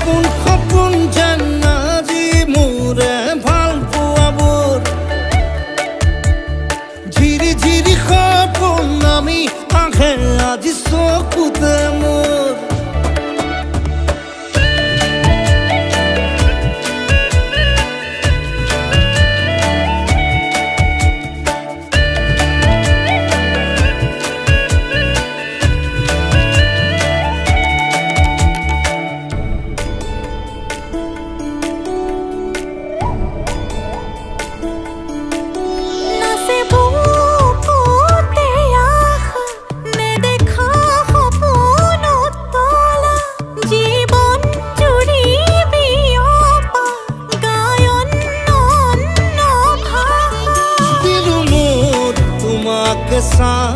সপোন সপোন যেন আজি মোৰে ভাল পোৱাবোৰ ঝিৰি ঝিৰি সপোন আমি আহে আজি চকুতে মোৰ के साथ